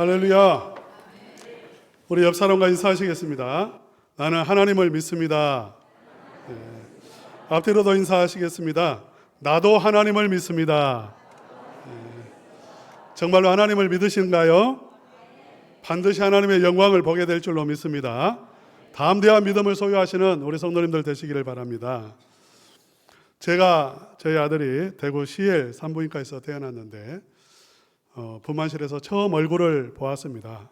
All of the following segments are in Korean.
할렐루야. 우리 옆 사람과 인사하시겠습니다. 나는 하나님을 믿습니다. 앞뒤로도 인사하시겠습니다. 나도 하나님을 믿습니다. 정말로 하나님을 믿으신가요? 반드시 하나님의 영광을 보게 될 줄로 믿습니다. 담대한 믿음을 소유하시는 우리 성도님들 되시기를 바랍니다. 저희 아들이 대구 시엘 산부인과에서 태어났는데 분만실에서 처음 얼굴을 보았습니다.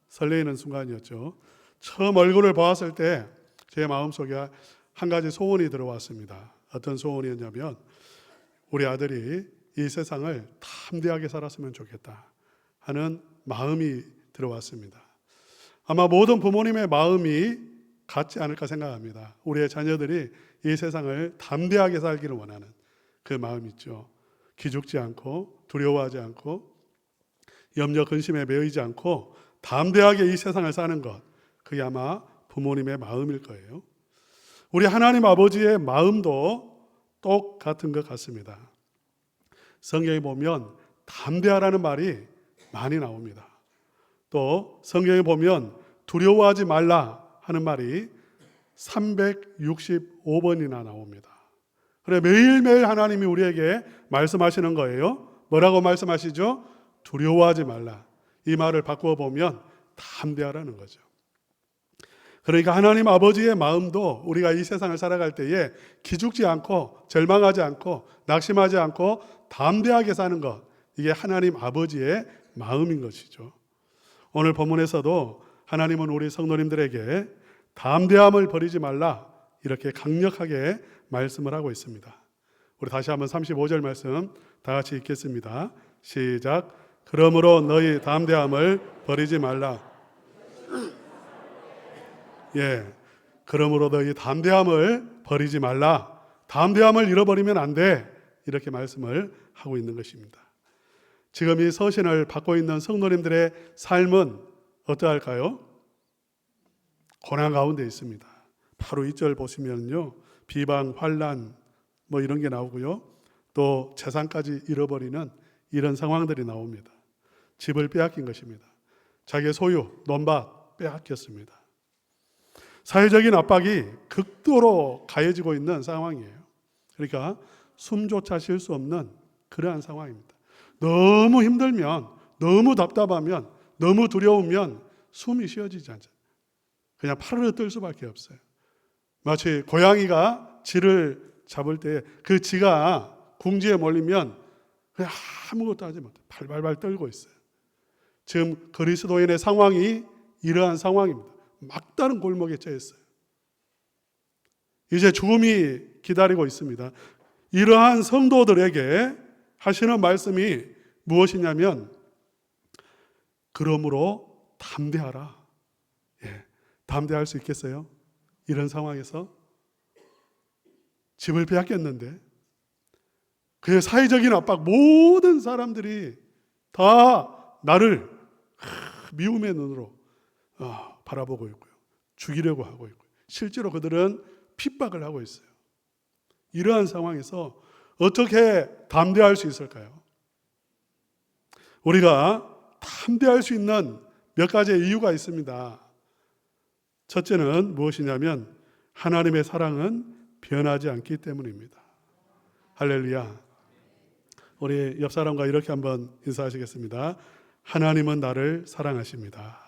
설레이는 순간이었죠. 처음 얼굴을 보았을 때 제 마음속에 한 가지 소원이 들어왔습니다. 어떤 소원이었냐면 우리 아들이 이 세상을 담대하게 살았으면 좋겠다 하는 마음이 들어왔습니다. 아마 모든 부모님의 마음이 같지 않을까 생각합니다. 우리의 자녀들이 이 세상을 담대하게 살기를 원하는 그 마음이 있죠. 기죽지 않고 두려워하지 않고 염려 근심에 매이지 않고 담대하게 이 세상을 사는 것, 그게 아마 부모님의 마음일 거예요. 우리 하나님 아버지의 마음도 똑같은 것 같습니다. 성경에 보면 담대하라는 말이 많이 나옵니다. 또 성경에 보면 두려워하지 말라 하는 말이 365번이나 나옵니다. 그래, 매일매일 하나님이 우리에게 말씀하시는 거예요. 뭐라고 말씀하시죠? 두려워하지 말라. 이 말을 바꾸어 보면 담대하라는 거죠. 그러니까 하나님 아버지의 마음도 우리가 이 세상을 살아갈 때에 기죽지 않고 절망하지 않고 낙심하지 않고 담대하게 사는 것, 이게 하나님 아버지의 마음인 것이죠. 오늘 본문에서도 하나님은 우리 성도님들에게 담대함을 버리지 말라 이렇게 강력하게 말씀을 하고 있습니다. 우리 다시 한번 35절 말씀 다 같이 읽겠습니다. 시작. 그러므로 너희 담대함을 버리지 말라. 그러므로 너희 담대함을 버리지 말라. 담대함을 잃어버리면 안 돼. 이렇게 말씀을 하고 있는 것입니다. 지금 이 서신을 받고 있는 성도님들의 삶은 어떠할까요? 고난 가운데 있습니다. 바로 2절 보시면요, 비방, 환난 이런 게 나오고요, 또 재산까지 잃어버리는 이런 상황들이 나옵니다. 집을 빼앗긴 것입니다. 자기의 소유, 논밭 빼앗겼습니다. 사회적인 압박이 극도로 가해지고 있는 상황이에요. 그러니까 숨조차 쉴 수 없는 그러한 상황입니다. 너무 힘들면, 너무 답답하면, 너무 두려우면 숨이 쉬어지지 않죠. 그냥 파르르 뜰 수밖에 없어요. 마치 고양이가 쥐를 잡을 때 그 쥐가 궁지에 몰리면 그냥 아무것도 하지 못해 발발발 떨고 있어요. 지금 그리스도인의 상황이 이러한 상황입니다. 막다른 골목에 처했어요. 이제 죽음이 기다리고 있습니다. 이러한 성도들에게 하시는 말씀이 무엇이냐면, 그러므로 담대하라. 담대할 수 있겠어요? 이런 상황에서 집을 빼앗겼는데 그의 사회적인 압박, 모든 사람들이 다 나를 미움의 눈으로 바라보고 있고요, 죽이려고 하고 있고요, 실제로 그들은 핍박을 하고 있어요. 이러한 상황에서 어떻게 담대할 수 있을까요? 우리가 담대할 수 있는 몇 가지의 이유가 있습니다. 첫째는 무엇이냐면 하나님의 사랑은 변하지 않기 때문입니다. 할렐루야. 우리 옆 사람과 이렇게 한번 인사하시겠습니다. 하나님은 나를 사랑하십니다.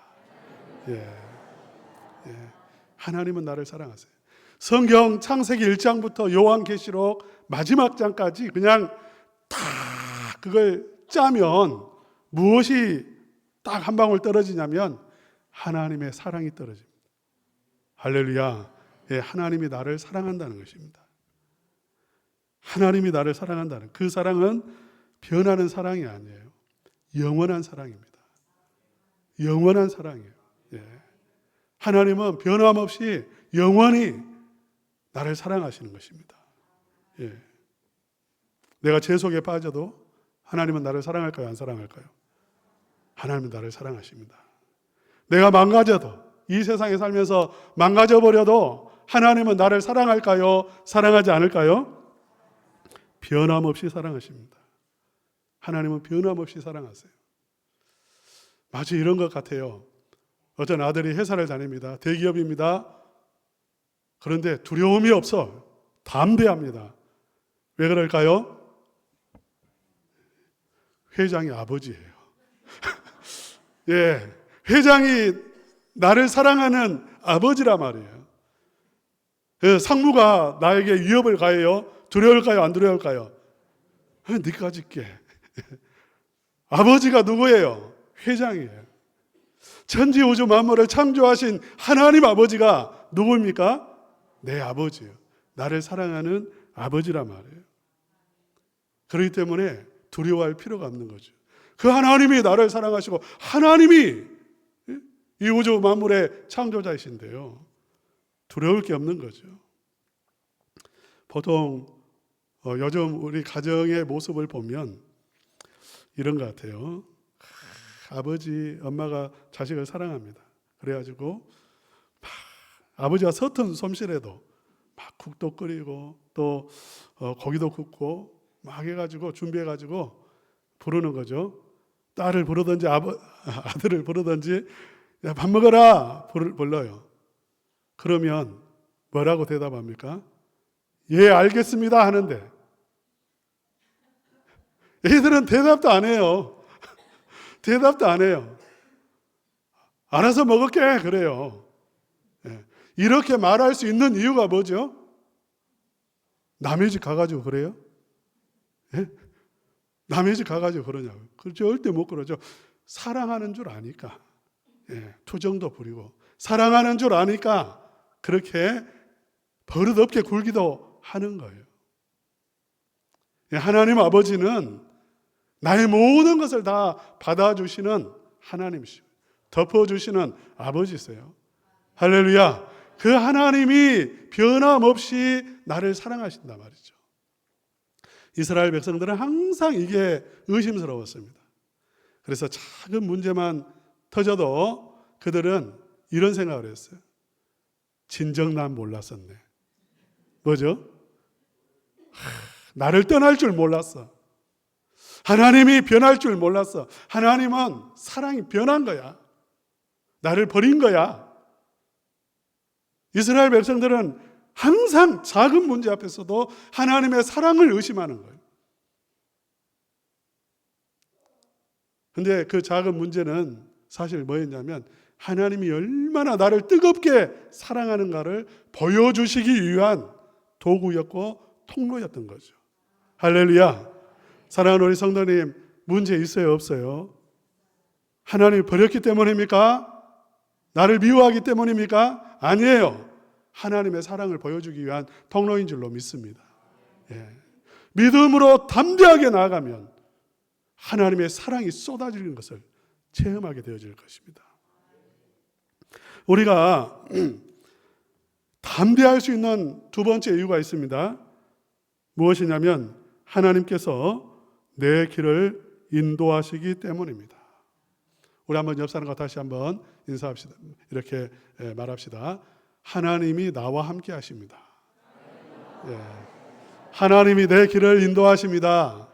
하나님은 나를 사랑하세요. 성경 창세기 1장부터 요한계시록 마지막 장까지 그냥 다 그걸 짜면 무엇이 딱 한 방울 떨어지냐면 하나님의 사랑이 떨어집니다. 할렐루야. 하나님이 나를 사랑한다는 것입니다. 하나님이 나를 사랑한다는, 그 사랑은 변하는 사랑이 아니에요. 영원한 사랑입니다. 영원한 사랑이에요. 하나님은 변함없이 영원히 나를 사랑하시는 것입니다. 내가 제 속에 빠져도 하나님은 나를 사랑할까요? 안 사랑할까요? 하나님은 나를 사랑하십니다. 내가 망가져도, 이 세상에 살면서 망가져버려도 하나님은 나를 사랑할까요? 사랑하지 않을까요? 변함없이 사랑하십니다. 하나님은 변함없이 사랑하세요. 마치 이런 것 같아요. 어떤 아들이 회사를 다닙니다. 대기업입니다. 그런데 두려움이 없어. 담대합니다. 왜 그럴까요? 회장이 아버지예요. 예, 회장이 나를 사랑하는 아버지란 말이에요. 상무가 나에게 위협을 가해요. 두려울까요? 안 두려울까요? 네가 짓게. 아버지가 누구예요? 회장이에요. 천지 우주 만물을 창조하신 하나님 아버지가 누구입니까? 내 아버지예요. 나를 사랑하는 아버지란 말이에요. 그렇기 때문에 두려워할 필요가 없는 거죠. 그 하나님이 나를 사랑하시고 하나님이 이 우주 만물의 창조자이신데요. 두려울 게 없는 거죠. 보통 요즘 우리 가정의 모습을 보면 이런 것 같아요. 아버지, 엄마가 자식을 사랑합니다. 그래가지고 아버지가 서툰 솜씨라도 막 국도 끓이고 또 고기도 굽고 막 해가지고 준비해가지고 부르는 거죠. 딸을 부르든지 아들을 부르든지 야, 밥 먹어라 불러요. 그러면 뭐라고 대답합니까? 예, 알겠습니다 하는데 애들은 대답도 안 해요. 대답도 안 해요. 알아서 먹을게 그래요. 이렇게 말할 수 있는 이유가 뭐죠? 남의 집 가가지고 그래요? 남의 집 가가지고 그러냐고요. 절대 못 그러죠. 사랑하는 줄 아니까. 투정도 부리고 사랑하는 줄 아니까 그렇게 버릇없게 굴기도 하는 거예요. 하나님 아버지는 나의 모든 것을 다 받아주시는 하나님이시고 덮어주시는 아버지세요. 할렐루야. 그 하나님이 변함없이 나를 사랑하신단 말이죠. 이스라엘 백성들은 항상 이게 의심스러웠습니다. 그래서 작은 문제만 터져도 그들은 이런 생각을 했어요. 진정 난 몰랐었네. 뭐죠? 나를 떠날 줄 몰랐어. 하나님이 변할 줄 몰랐어. 하나님은 사랑이 변한 거야. 나를 버린 거야. 이스라엘 백성들은 항상 작은 문제 앞에서도 하나님의 사랑을 의심하는 거예요. 근데 그 작은 문제는 사실 뭐였냐면 하나님이 얼마나 나를 뜨겁게 사랑하는가를 보여주시기 위한 도구였고 통로였던 거죠. 할렐루야. 사랑하는 우리 성도님, 문제 있어요 없어요? 하나님이 버렸기 때문입니까? 나를 미워하기 때문입니까? 아니에요. 하나님의 사랑을 보여주기 위한 통로인 줄로 믿습니다. 믿음으로 담대하게 나아가면 하나님의 사랑이 쏟아지는 것을 체험하게 되어질 것입니다. 우리가 담대할 수 있는 두 번째 이유가 있습니다. 무엇이냐면 하나님께서 내 길을 인도하시기 때문입니다. 우리 한번 옆 사람과 다시 한번 인사합시다. 이렇게 말합시다. 하나님이 나와 함께 하십니다. 하나님이 내 길을 인도하십니다.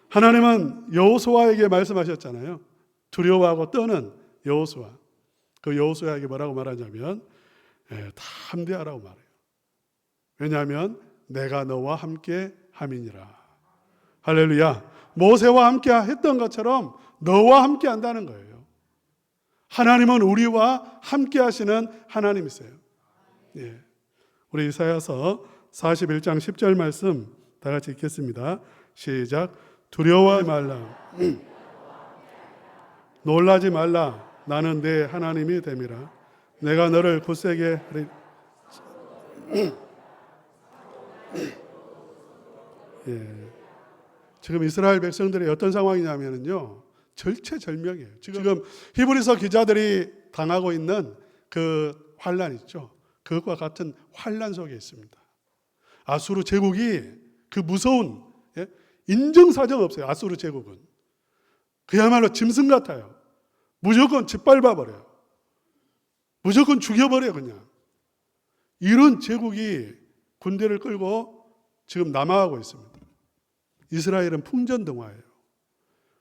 하나님은 여호수아에게 말씀하셨잖아요. 두려워하고 떠는 여호수아. 그 여호수아에게 뭐라고 말하냐면 담대하라고 말해요. 왜냐하면 내가 너와 함께 함이니라. 할렐루야. 모세와 함께 했던 것처럼 너와 함께 한다는 거예요. 하나님은 우리와 함께 하시는 하나님이세요. 우리 이사야서 41장 10절 말씀 다 같이 읽겠습니다. 시작. 두려워하지 말라. 놀라지 말라. 나는 내 하나님이 됨이라. 내가 너를 굳세게 하리. 지금 이스라엘 백성들이 어떤 상황이냐면요, 절체절명이에요. 지금 히브리서 기자들이 당하고 있는 그 환란 있죠. 그것과 같은 환란 속에 있습니다. 아수르 제국이 그 무서운 인정사정 없어요. 아수르 제국은 그야말로 짐승 같아요. 무조건 짓밟아버려요. 무조건 죽여버려요. 그냥 이런 제국이 군대를 끌고 지금 남하하고 있습니다. 이스라엘은 풍전등화예요.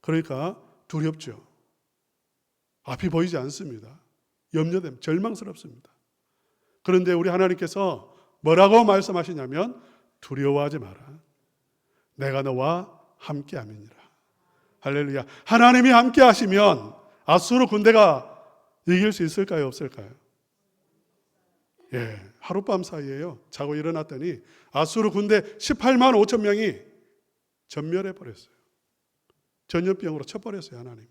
그러니까 두렵죠. 앞이 보이지 않습니다. 염려됩니다. 절망스럽습니다. 그런데 우리 하나님께서 뭐라고 말씀하시냐면 두려워하지 마라. 내가 너와 함께함이니라. 할렐루야. 하나님이 함께 하시면 아수르 군대가 이길 수 있을까요? 없을까요? 예, 하룻밤 사이에요. 자고 일어났더니 아수르 군대 18만 5천 명이 전멸해 버렸어요. 전염병으로 쳐버렸어요, 하나님.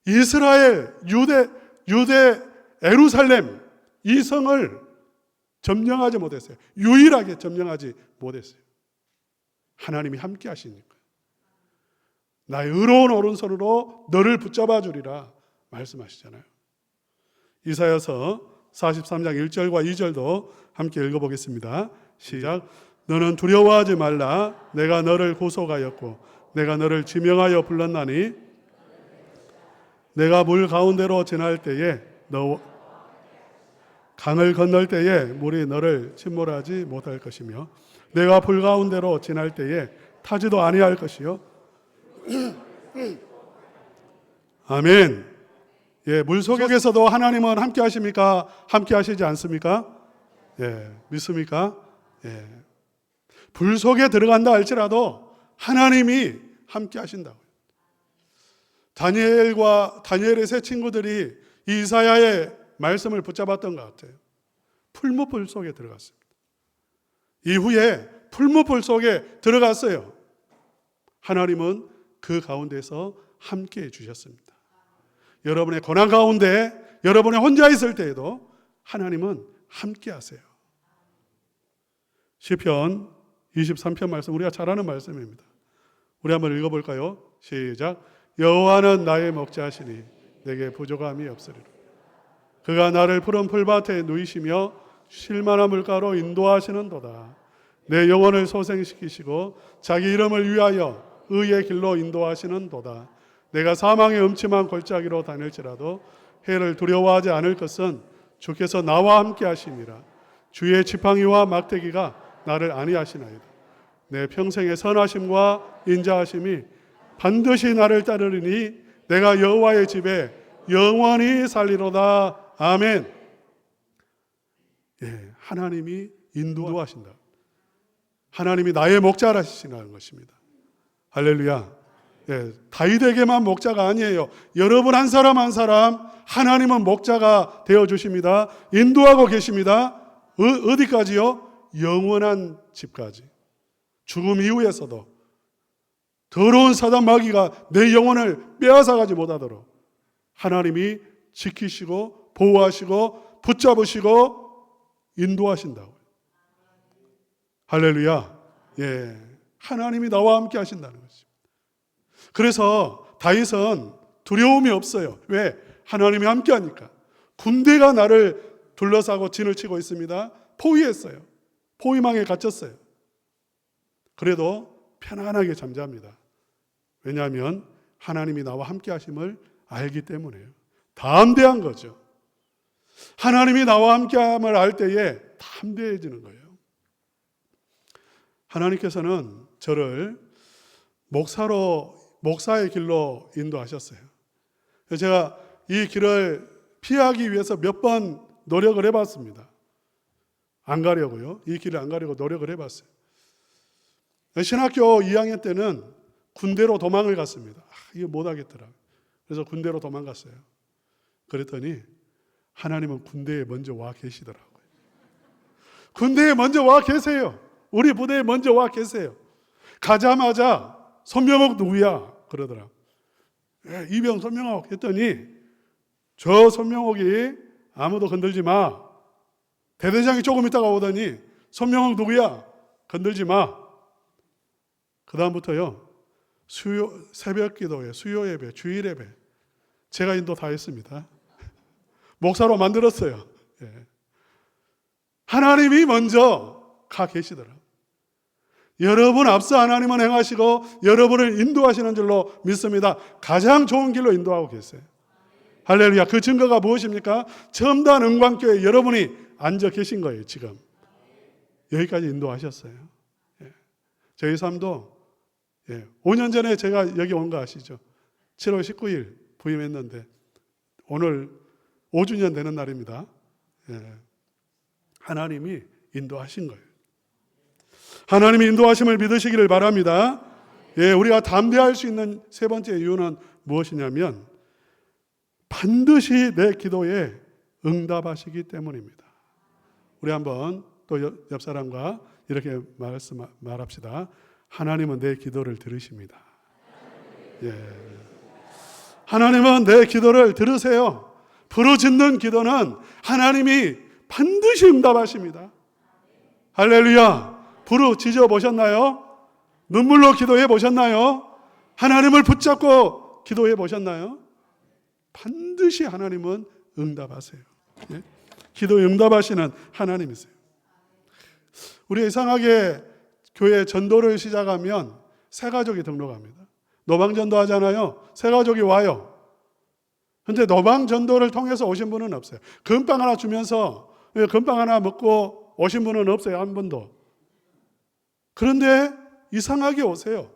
이스라엘, 유대, 예루살렘 이 성을 점령하지 못했어요. 유일하게 점령하지 못했어요. 하나님이 함께 하시니까. 나의 의로운 오른손으로 너를 붙잡아 주리라 말씀하시잖아요. 이사야서 43장 1절과 2절도 함께 읽어보겠습니다. 시작. 너는 두려워하지 말라. 내가 너를 구속하였고 내가 너를 지명하여 불렀나니 내가 물 가운데로 지날 때에 너 강을 건널 때에 물이 너를 침몰하지 못할 것이며 내가 불 가운데로 지날 때에 타지도 아니할 것이요. 아멘. 예, 물 속에서도 하나님은 함께 하십니까? 함께 하시지 않습니까? 예, 믿습니까? 예. 불 속에 들어간다 할지라도 하나님이 함께 하신다고요. 다니엘의 세 친구들이 이사야의 말씀을 붙잡았던 것 같아요. 풀무불 속에 들어갔습니다. 이후에 풀무불 속에 들어갔어요. 하나님은 그 가운데서 함께 해주셨습니다. 여러분의 고난 가운데, 여러분이 혼자 있을 때에도 하나님은 함께 하세요. 시편 23편 말씀, 우리가 잘 아는 말씀입니다. 우리 한번 읽어볼까요? 시작. 여호와는 나의 목자시니 내게 부족함이 없으리라. 그가 나를 푸른 풀밭에 누이시며 쉴만한 물가로 인도하시는도다. 내 영혼을 소생시키시고 자기 이름을 위하여 의의 길로 인도하시는도다. 내가 사망의 음침한 골짜기로 다닐지라도 해를 두려워하지 않을 것은 주께서 나와 함께 하심이라. 주의 지팡이와 막대기가 나를 안위하시나이다. 내 평생의 선하심과 인자하심이 반드시 나를 따르리니 내가 여호와의 집에 영원히 살리로다. 아멘. 예, 하나님이 인도하신다. 하나님이 나의 목자라시라는 것입니다. 할렐루야. 예, 다윗에게만 목자가 아니에요. 여러분 한 사람 한 사람 하나님은 목자가 되어주십니다. 인도하고 계십니다. 어디까지요? 영원한 집까지. 죽음 이후에서도 더러운 사단 마귀가 내 영혼을 빼앗아가지 못하도록 하나님이 지키시고 보호하시고 붙잡으시고 인도하신다고요. 할렐루야. 예, 하나님이 나와 함께 하신다는 것입니다. 그래서 다윗은 두려움이 없어요. 왜? 하나님이 함께 하니까. 군대가 나를 둘러싸고 진을 치고 있습니다. 포위했어요. 포위망에 갇혔어요. 그래도 편안하게 잠잡니다. 왜냐하면 하나님이 나와 함께 하심을 알기 때문에요. 담대한 거죠. 하나님이 나와 함께 함을 알 때에 담대해지는 거예요. 하나님께서는 저를 목사의 길로 인도하셨어요. 제가 이 길을 피하기 위해서 몇 번 노력을 해봤습니다. 안 가려고요. 이 길을 안 가려고 노력을 해봤어요. 신학교 2학년 때는 군대로 도망을 갔습니다. 이거 못하겠더라. 그래서 군대로 도망갔어요. 그랬더니 하나님은 군대에 먼저 와 계시더라고요. 군대에 먼저 와 계세요. 우리 부대에 먼저 와 계세요. 가자마자 손명옥 누구야? 그러더라. 예, 이병 손명옥 했더니 저 손명옥이 아무도 건들지 마. 대대장이 조금 있다가 오더니 손명옥 누구야? 건들지 마. 그 다음부터요, 새벽 기도회, 수요 예배, 주일 예배 제가 인도 다 했습니다. 목사로 만들었어요. 예. 하나님이 먼저 가 계시더라. 여러분 앞서 하나님은 행하시고 여러분을 인도하시는 줄로 믿습니다. 가장 좋은 길로 인도하고 계세요. 할렐루야. 그 증거가 무엇입니까? 첨단 은광교회 여러분이 앉아 계신 거예요. 지금 여기까지 인도하셨어요. 예. 저희 삶도 5년 전에 제가 여기 온 거 아시죠? 7월 19일 부임했는데 오늘 5주년 되는 날입니다. 하나님이 인도하신 거예요. 하나님의 인도하심을 믿으시기를 바랍니다. 우리가 담대할 수 있는 세 번째 이유는 무엇이냐면 반드시 내 기도에 응답하시기 때문입니다. 우리 한번 또 옆 사람과 이렇게 말합시다. 하나님은 내 기도를 들으십니다. 하나님은 내 기도를 들으세요. 부르짖는 기도는 하나님이 반드시 응답하십니다. 할렐루야. 부르짖어 보셨나요? 눈물로 기도해 보셨나요? 하나님을 붙잡고 기도해 보셨나요? 반드시 하나님은 응답하세요. 기도에 응답하시는 하나님이세요. 우리 이상하게 교회 전도를 시작하면 새 가족이 등록합니다. 노방전도 하잖아요. 새 가족이 와요. 그런데 노방전도를 통해서 오신 분은 없어요. 금빵 하나 주면서 금빵 하나 먹고 오신 분은 없어요. 한 번도. 그런데 이상하게 오세요.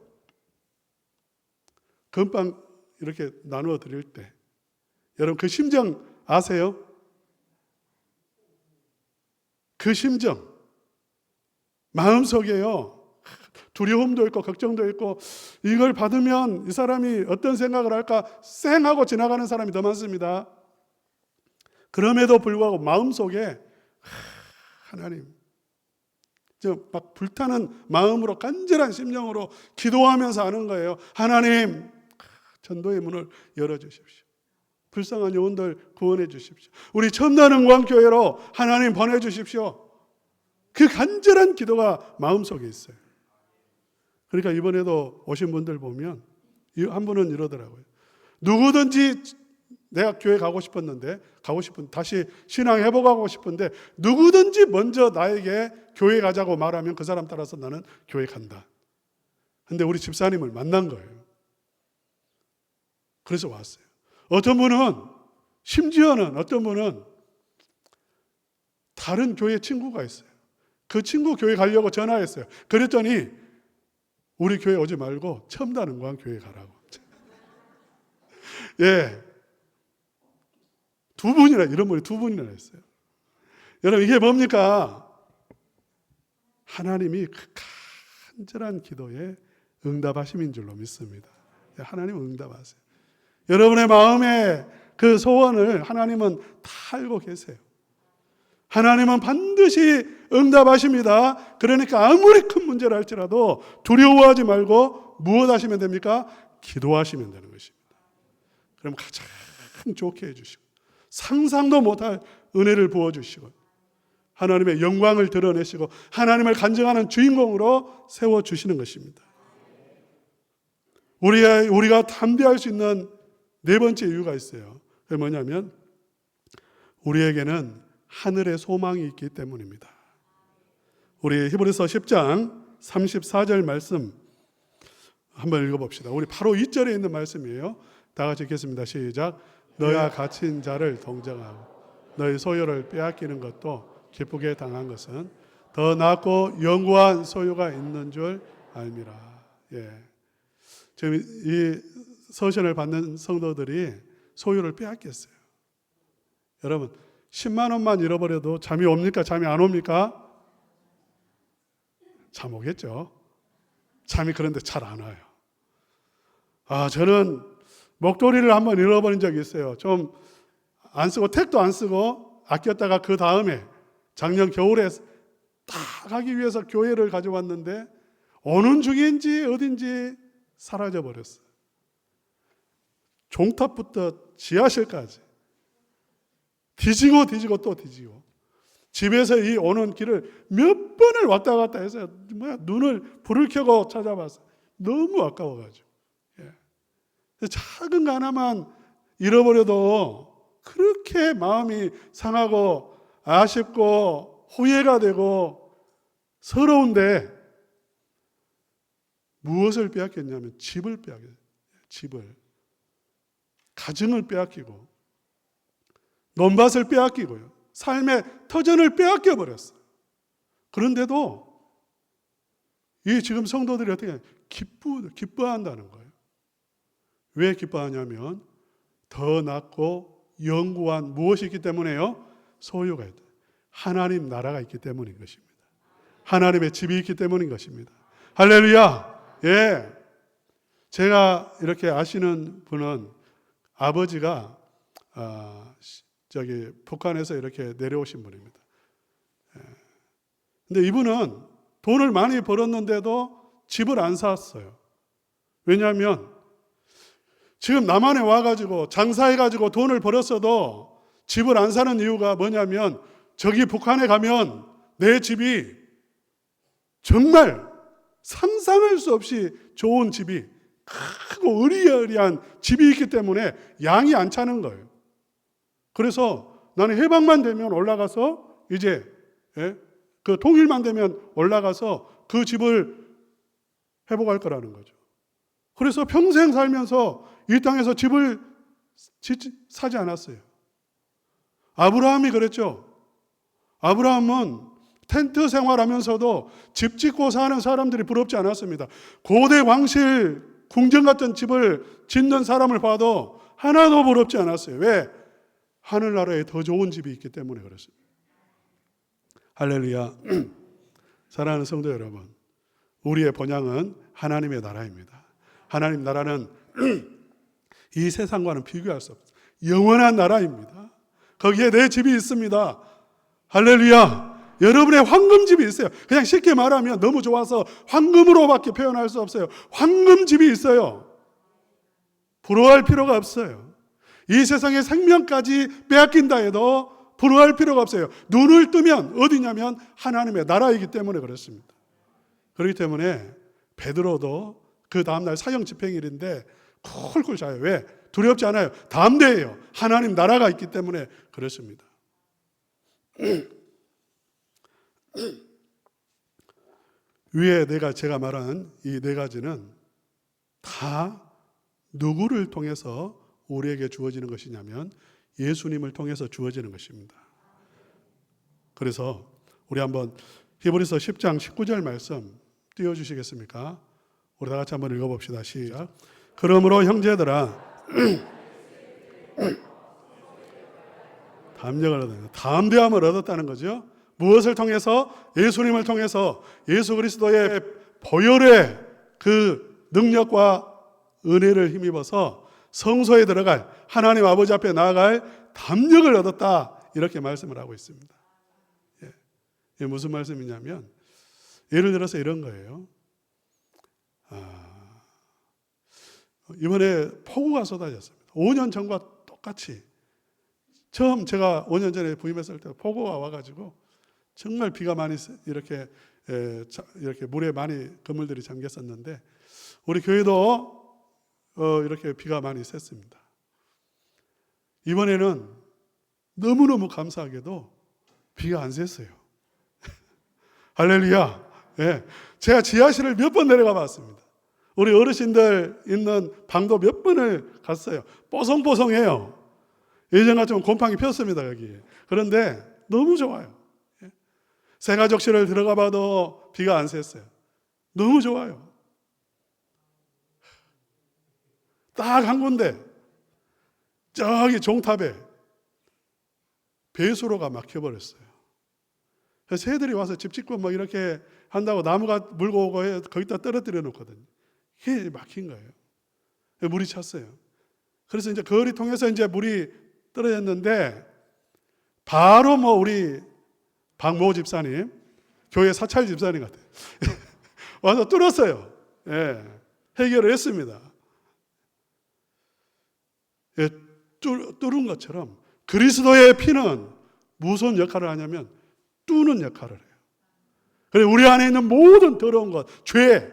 금빵 이렇게 나누어 드릴 때 여러분 그 심정 아세요? 그 심정 마음속에요. 두려움도 있고 걱정도 있고 이걸 받으면 이 사람이 어떤 생각을 할까 쌩하고 지나가는 사람이 더 많습니다. 그럼에도 불구하고 마음속에 하나님 막 불타는 마음으로 간절한 심령으로 기도하면서 하는 거예요. 하나님 전도의 문을 열어주십시오. 불쌍한 영혼들 구원해 주십시오. 우리 첨단은광교회로 하나님 보내주십시오. 그 간절한 기도가 마음속에 있어요. 그러니까 이번에도 오신 분들 보면 한 분은 이러더라고요. 누구든지 내가 교회 가고 싶었는데 다시 신앙 회복하고 싶은데 누구든지 먼저 나에게 교회 가자고 말하면 그 사람 따라서 나는 교회 간다. 근데 우리 집사님을 만난 거예요. 그래서 왔어요. 심지어는 어떤 분은 다른 교회 친구가 있어요. 그 친구 교회 가려고 전화했어요. 그랬더니 우리 교회 오지 말고 첨단은광교회 가라고. 이런 분이 두 분이나 했어요. 여러분 이게 뭡니까? 하나님이 그 간절한 기도에 응답하심인 줄로 믿습니다. 하나님은 응답하세요. 여러분의 마음의 그 소원을 하나님은 다 알고 계세요. 하나님은 반드시 응답하십니다. 그러니까 아무리 큰 문제를 할지라도 두려워하지 말고 무엇 하시면 됩니까? 기도하시면 되는 것입니다. 그럼 가장 좋게 해주시고 상상도 못할 은혜를 부어주시고 하나님의 영광을 드러내시고 하나님을 간증하는 주인공으로 세워주시는 것입니다. 우리가 담대할 수 있는 네 번째 이유가 있어요. 그게 뭐냐면 우리에게는 하늘의 소망이 있기 때문입니다. 우리 히브리서 10장 34절 말씀 한번 읽어봅시다. 우리 바로 2절에 있는 말씀이에요. 다 같이 읽겠습니다. 시작. 너희가 갇힌 자를 동정하고 너희 소유를 빼앗기는 것도 기쁘게 당한 것은 더 낫고 영구한 소유가 있는 줄 알미라. 지금 이 서신을 받는 성도들이 소유를 빼앗겼어요. 여러분 10만 원만 잃어버려도 잠이 옵니까? 잠이 안 옵니까? 잠 오겠죠. 잠이 그런데 잘 안 와요. 저는 목도리를 한번 잃어버린 적이 있어요. 좀 안 쓰고 택도 안 쓰고 아꼈다가 그 다음에 작년 겨울에 딱 가기 위해서 교회를 가져왔는데 오는 중인지 어딘지 사라져 버렸어요. 종탑부터 지하실까지 뒤지고 또 뒤지고 집에서 이 오는 길을 몇 번을 왔다 갔다 해서 불을 켜고 찾아봤어요. 너무 아까워가지고. 작은 거 하나만 잃어버려도 그렇게 마음이 상하고 아쉽고 후회가 되고 서러운데 무엇을 빼앗겼냐면 집을 빼앗겼어요. 집을. 가정을 빼앗기고 논밭을 빼앗기고요. 삶의 터전을 빼앗겨 버렸어요. 그런데도 이 지금 성도들이 어떻게 기뻐한다는 거예요. 왜 기뻐하냐면 더 낫고 영구한 무엇이 있기 때문에요? 소유가 있다. 하나님 나라가 있기 때문인 것입니다. 하나님의 집이 있기 때문인 것입니다. 할렐루야. 예. 제가 이렇게 아시는 분은 아버지가 북한에서 이렇게 내려오신 분입니다. 근데 이분은 돈을 많이 벌었는데도 집을 안 샀어요. 왜냐하면 지금 남한에 와가지고 장사해가지고 돈을 벌었어도 집을 안 사는 이유가 뭐냐면 저기 북한에 가면 내 집이 정말 상상할 수 없이 좋은 집이 크고 으리으리한 집이 있기 때문에 양이 안 차는 거예요. 그래서 나는 해방만 되면 올라가서 이제 그 통일만 되면 올라가서 그 집을 회복할 거라는 거죠. 그래서 평생 살면서 이 땅에서 집을 사지 않았어요. 아브라함이 그랬죠. 아브라함은 텐트 생활하면서도 집 짓고 사는 사람들이 부럽지 않았습니다. 고대 왕실 궁전 같은 집을 짓는 사람을 봐도 하나도 부럽지 않았어요. 왜? 하늘나라에 더 좋은 집이 있기 때문에 그렇습니다. 할렐루야. 사랑하는 성도 여러분, 우리의 본향은 하나님의 나라입니다. 하나님 나라는 이 세상과는 비교할 수 없어요. 영원한 나라입니다. 거기에 내 집이 있습니다. 할렐루야. 여러분의 황금집이 있어요. 그냥 쉽게 말하면 너무 좋아서 황금으로밖에 표현할 수 없어요. 황금집이 있어요. 부러워할 필요가 없어요. 이 세상의 생명까지 빼앗긴다 해도 부러워할 필요가 없어요. 눈을 뜨면 어디냐면 하나님의 나라이기 때문에 그렇습니다. 그렇기 때문에 베드로도 그 다음날 사형 집행일인데 쿨쿨 자요. 왜? 두렵지 않아요. 담대해요. 하나님 나라가 있기 때문에 그렇습니다. 위에 제가 말한 이 네 가지는 다 누구를 통해서 우리에게 주어지는 것이냐면 예수님을 통해서 주어지는 것입니다. 그래서 우리 한번 히브리서 10장 19절 말씀 띄워주시겠습니까? 우리 다 같이 한번 읽어봅시다. 시작. 그러므로 형제들아 담대함을 얻었다는 거죠. 무엇을 통해서? 예수님을 통해서 예수 그리스도의 보혈의 그 능력과 은혜를 힘입어서 성소에 들어갈 하나님 아버지 앞에 나아갈 담력을 얻었다. 이렇게 말씀을 하고 있습니다. 이게 무슨 말씀이냐면 예를 들어서 이런 거예요. 이번에 폭우가 쏟아졌습니다. 5년 전과 똑같이 처음 제가 5년 전에 부임했을 때 폭우가 와가지고 정말 비가 많이 이렇게 물에 많이 그물들이 잠겼었는데 우리 교회도 이렇게 비가 많이 샜습니다. 이번에는 너무너무 감사하게도 비가 안 샜어요. 할렐루야. 네. 제가 지하실을 몇 번 내려가 봤습니다. 우리 어르신들 있는 방도 몇 번을 갔어요. 뽀송뽀송해요. 예전 같으면 곰팡이 폈습니다, 여기. 그런데 너무 좋아요. 새가족실을 들어가 봐도 비가 안 샜어요. 너무 좋아요. 딱 한 군데, 저기 종탑에 배수로가 막혀버렸어요. 그래서 새들이 와서 집 짓고 뭐 이렇게 한다고 나무가 물고 오고 거기다 떨어뜨려 놓거든요. 이게 막힌 거예요. 물이 찼어요. 그래서 이제 거리 통해서 이제 물이 떨어졌는데 바로 뭐 우리 박모 집사님, 교회 사찰 집사님 같아요. 와서 뚫었어요. 예, 해결을 했습니다. 예, 뚫은 것처럼 그리스도의 피는 무슨 역할을 하냐면 뚫는 역할을 해요. 그래서 우리 안에 있는 모든 더러운 것, 죄,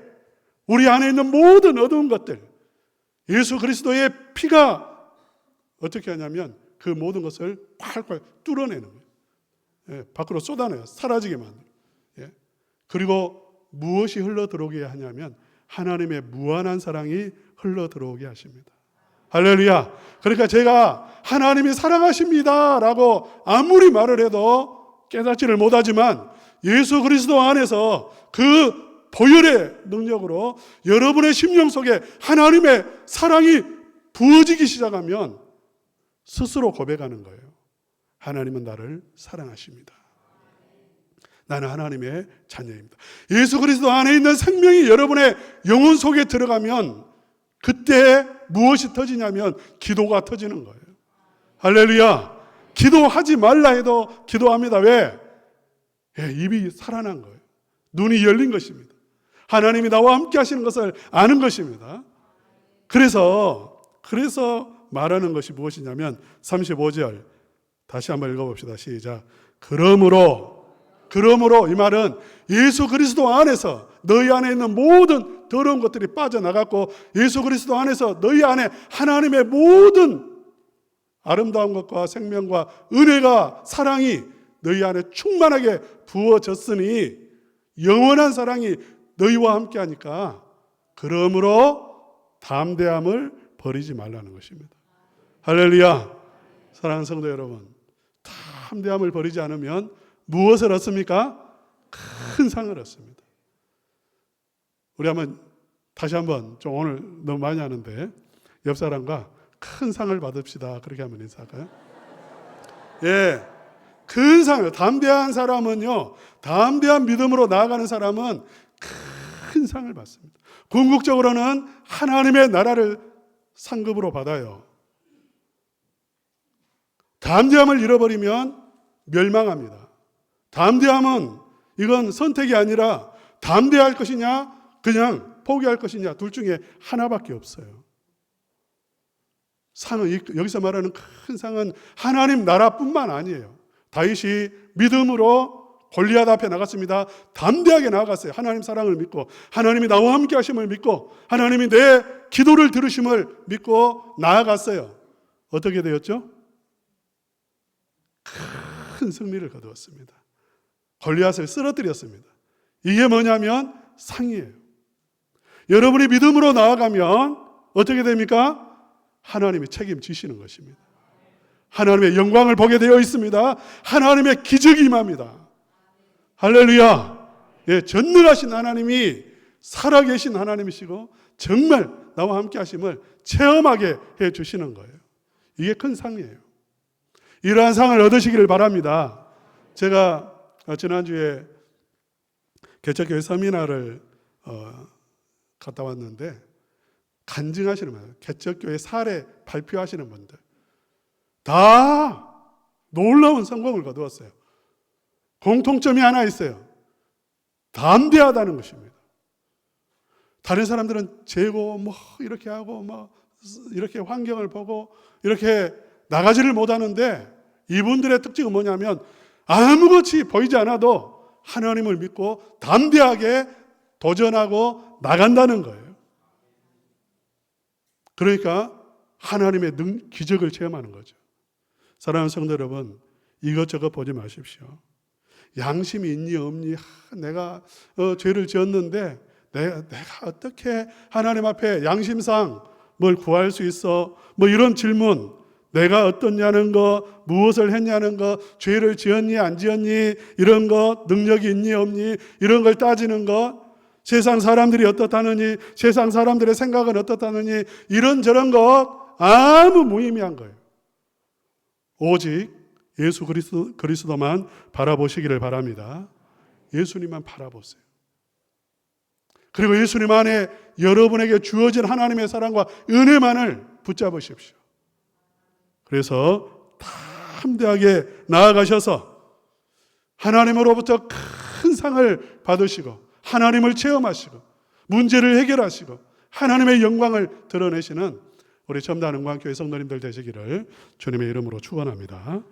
우리 안에 있는 모든 어두운 것들, 예수 그리스도의 피가 어떻게 하냐면 그 모든 것을 콸콸 뚫어내는 거예요. 예, 밖으로 쏟아내요. 사라지게 만들어요. 예. 그리고 무엇이 흘러들어오게 하냐면 하나님의 무한한 사랑이 흘러들어오게 하십니다. 할렐루야. 그러니까 제가 하나님이 사랑하십니다 라고 아무리 말을 해도 깨닫지를 못하지만 예수 그리스도 안에서 그 보혈의 능력으로 여러분의 심령 속에 하나님의 사랑이 부어지기 시작하면 스스로 고백하는 거예요. 하나님은 나를 사랑하십니다. 나는 하나님의 자녀입니다. 예수 그리스도 안에 있는 생명이 여러분의 영혼 속에 들어가면 그때 무엇이 터지냐면 기도가 터지는 거예요. 할렐루야. 기도하지 말라 해도 기도합니다. 왜? 입이 살아난 거예요. 눈이 열린 것입니다. 하나님이 나와 함께 하시는 것을 아는 것입니다. 그래서 말하는 것이 무엇이냐면 35절 다시 한번 읽어봅시다. 시작. 그러므로 이 말은 예수 그리스도 안에서 너희 안에 있는 모든 더러운 것들이 빠져나갔고 예수 그리스도 안에서 너희 안에 하나님의 모든 아름다운 것과 생명과 은혜가 사랑이 너희 안에 충만하게 부어졌으니 영원한 사랑이 너희와 함께 하니까 그러므로 담대함을 버리지 말라는 것입니다. 할렐루야. 사랑하는 성도 여러분, 담대함을 버리지 않으면 무엇을 얻습니까? 큰 상을 얻습니다. 우리 다시 한번 좀 오늘 너무 많이 하는데 옆 사람과 큰 상을 받읍시다. 그렇게 한번 인사할까요? 예, 큰 상을. 담대한 사람은요, 담대한 믿음으로 나아가는 사람은 큰 상을 받습니다. 궁극적으로는 하나님의 나라를 상급으로 받아요. 담대함을 잃어버리면 멸망합니다. 담대함은 이건 선택이 아니라 담대할 것이냐 그냥 포기할 것이냐 둘 중에 하나밖에 없어요. 상은 여기서 말하는 큰 상은 하나님 나라뿐만 아니에요. 다윗이 믿음으로 골리앗 앞에 나갔습니다. 담대하게 나아갔어요. 하나님 사랑을 믿고 하나님이 나와 함께 하심을 믿고 하나님이 내 기도를 들으심을 믿고 나아갔어요. 어떻게 되었죠? 큰 승리를 거두었습니다. 골리앗을 쓰러뜨렸습니다. 이게 뭐냐면 상이에요. 여러분이 믿음으로 나아가면 어떻게 됩니까? 하나님이 책임지시는 것입니다. 하나님의 영광을 보게 되어 있습니다. 하나님의 기적이 임합니다. 할렐루야. 예, 전능하신 하나님이 살아계신 하나님이시고 정말 나와 함께 하심을 체험하게 해주시는 거예요. 이게 큰 상이에요. 이러한 상을 얻으시기를 바랍니다. 제가 지난주에 개척교회 서미나를 갔다 왔는데 간증하시는 분들, 개척교회 사례 발표하시는 분들 다 놀라운 성공을 거두었어요. 공통점이 하나 있어요. 담대하다는 것입니다. 다른 사람들은 재고 이렇게 하고 이렇게 환경을 보고 이렇게 나가지를 못하는데 이분들의 특징은 뭐냐면 아무것이 보이지 않아도 하나님을 믿고 담대하게 도전하고 나간다는 거예요. 그러니까 하나님의 기적을 체험하는 거죠. 사랑하는 성도 여러분, 이것저것 보지 마십시오. 양심이 있니 없니? 내가 죄를 지었는데 내가 어떻게 하나님 앞에 양심상 뭘 구할 수 있어? 이런 질문, 내가 어떻냐는 거, 무엇을 했냐는 거, 죄를 지었니 안 지었니, 이런 거, 능력이 있니 없니, 이런 걸 따지는 거, 세상 사람들이 어떻다느니, 세상 사람들의 생각은 어떻다느니, 이런저런 것 아무 무의미한 거예요. 오직 예수 그리스도만 바라보시기를 바랍니다. 예수님만 바라보세요. 그리고 예수님 안에 여러분에게 주어진 하나님의 사랑과 은혜만을 붙잡으십시오. 그래서 담대하게 나아가셔서 하나님으로부터 큰 상을 받으시고 하나님을 체험하시고 문제를 해결하시고 하나님의 영광을 드러내시는 우리 첨단 은광교회 성도님들 되시기를 주님의 이름으로 축원합니다.